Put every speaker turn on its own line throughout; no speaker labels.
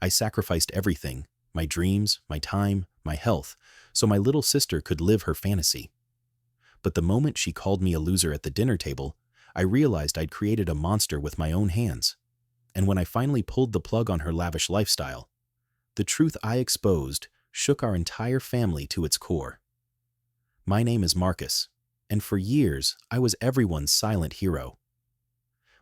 I sacrificed everything, my dreams, my time, my health, so my little sister could live her fantasy. But the moment she called me a loser at the dinner table, I realized I'd created a monster with my own hands. And when I finally pulled the plug on her lavish lifestyle, the truth I exposed shook our entire family to its core. My name is Marcus, and for years I was everyone's silent hero.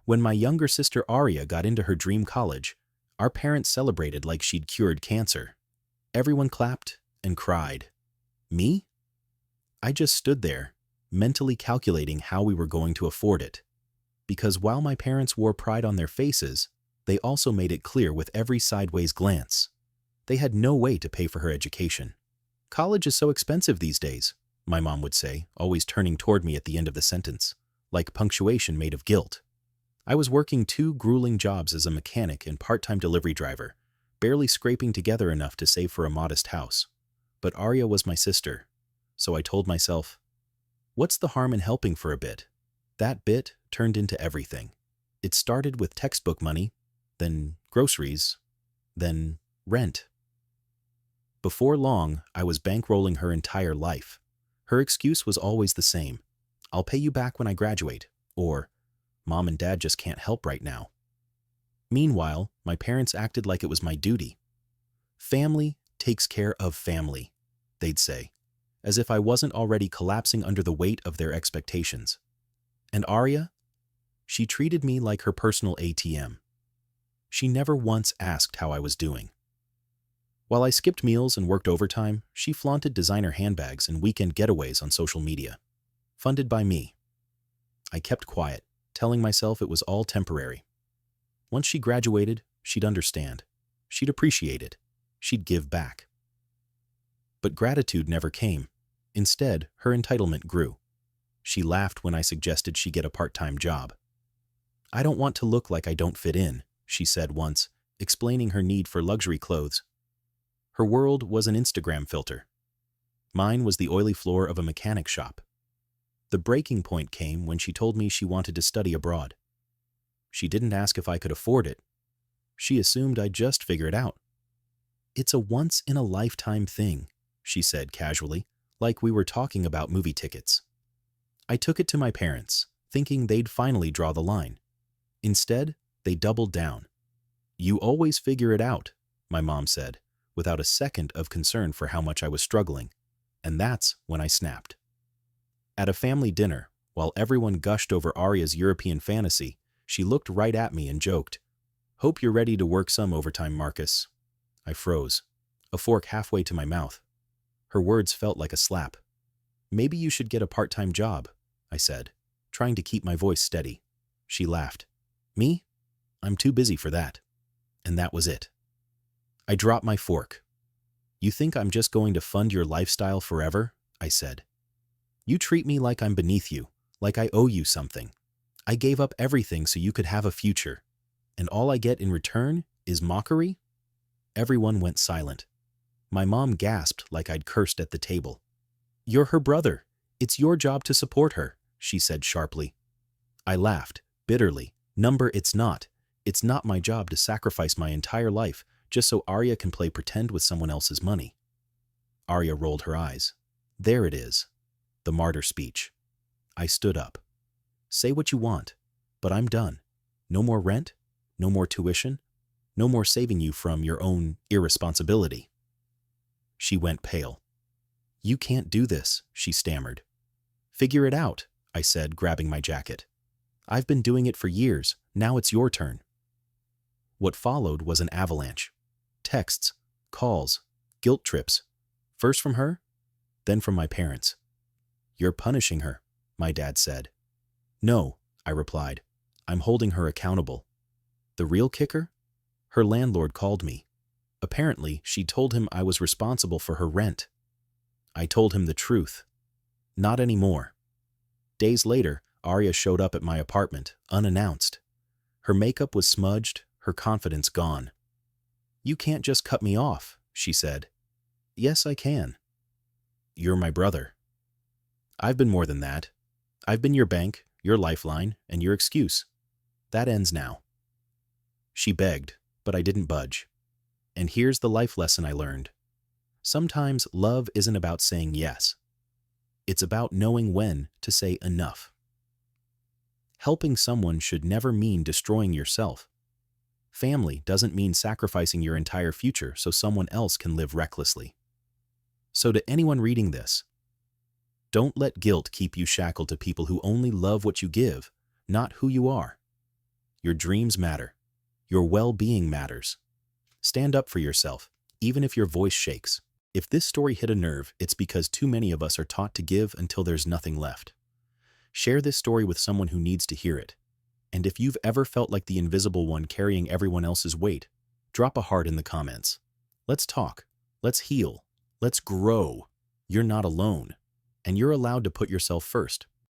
When my younger sister Aria got into her dream college, our parents celebrated like she'd cured cancer. Everyone clapped and cried. Me? I just stood there, mentally calculating how we were going to afford it. Because while my parents wore pride on their faces, they also made it clear with every sideways glance. They had no way to pay for her education. College is so expensive these days, my mom would say, always turning toward me at the end of the sentence, like punctuation made of guilt. I was working 2 grueling jobs as a mechanic and part-time delivery driver, barely scraping together enough to save for a modest house. But Aria was my sister, so I told myself, what's the harm in helping for a bit? That bit turned into everything. It started with textbook money, then groceries, then rent. Before long, I was bankrolling her entire life. Her excuse was always the same. I'll pay you back when I graduate, or Mom and Dad just can't help right now. Meanwhile, my parents acted like it was my duty. Family takes care of family, they'd say, as if I wasn't already collapsing under the weight of their expectations. And Aria? She treated me like her personal ATM. She never once asked how I was doing. While I skipped meals and worked overtime, she flaunted designer handbags and weekend getaways on social media, funded by me. I kept quiet, telling myself it was all temporary. Once she graduated, she'd understand. She'd appreciate it. She'd give back. But gratitude never came. Instead, her entitlement grew. She laughed when I suggested she get a part-time job. I don't want to look like I don't fit in, she said once, explaining her need for luxury clothes. Her world was an Instagram filter. Mine was the oily floor of a mechanic shop. The breaking point came when she told me she wanted to study abroad. She didn't ask if I could afford it. She assumed I'd just figure it out. It's a once-in-a-lifetime thing, she said casually, like we were talking about movie tickets. I took it to my parents, thinking they'd finally draw the line. Instead, they doubled down. You always figure it out, my mom said, without a second of concern for how much I was struggling, and that's when I snapped. At a family dinner, while everyone gushed over Aria's European fantasy, she looked right at me and joked, "Hope you're ready to work some overtime, Marcus." I froze, a fork halfway to my mouth. Her words felt like a slap. "Maybe you should get a part-time job," I said, trying to keep my voice steady. She laughed. "Me? I'm too busy for that." And that was it. I dropped my fork. "You think I'm just going to fund your lifestyle forever?" I said. "You treat me like I'm beneath you, like I owe you something. I gave up everything so you could have a future, and all I get in return is mockery?" Everyone went silent. My mom gasped like I'd cursed at the table. "You're her brother. It's your job to support her," she said sharply. I laughed, bitterly. It's not. It's not my job to sacrifice my entire life just so Aria can play pretend with someone else's money. Aria rolled her eyes. There it is. The martyr speech. I stood up. "Say what you want, but I'm done. No more rent, no more tuition, no more saving you from your own irresponsibility." She went pale. "You can't do this," she stammered. "Figure it out," I said, grabbing my jacket. "I've been doing it for years. Now it's your turn." What followed was an avalanche. Texts, calls, guilt trips. First from her, then from my parents. "You're punishing her," my dad said. "No," I replied. "I'm holding her accountable." The real kicker? Her landlord called me. Apparently, she told him I was responsible for her rent. I told him the truth. Not anymore. Days later, Aria showed up at my apartment, unannounced. Her makeup was smudged, her confidence gone. "You can't just cut me off," she said. "Yes, I can." "You're my brother." "I've been more than that. I've been your bank, your lifeline, and your excuse. That ends now." She begged, but I didn't budge. And here's the life lesson I learned. Sometimes love isn't about saying yes. It's about knowing when to say enough. Helping someone should never mean destroying yourself. Family doesn't mean sacrificing your entire future so someone else can live recklessly. So to anyone reading this, don't let guilt keep you shackled to people who only love what you give, not who you are. Your dreams matter. Your well-being matters. Stand up for yourself, even if your voice shakes. If this story hit a nerve, it's because too many of us are taught to give until there's nothing left. Share this story with someone who needs to hear it. And if you've ever felt like the invisible one carrying everyone else's weight, drop a heart in the comments. Let's talk. Let's heal. Let's grow. You're not alone. And you're allowed to put yourself first.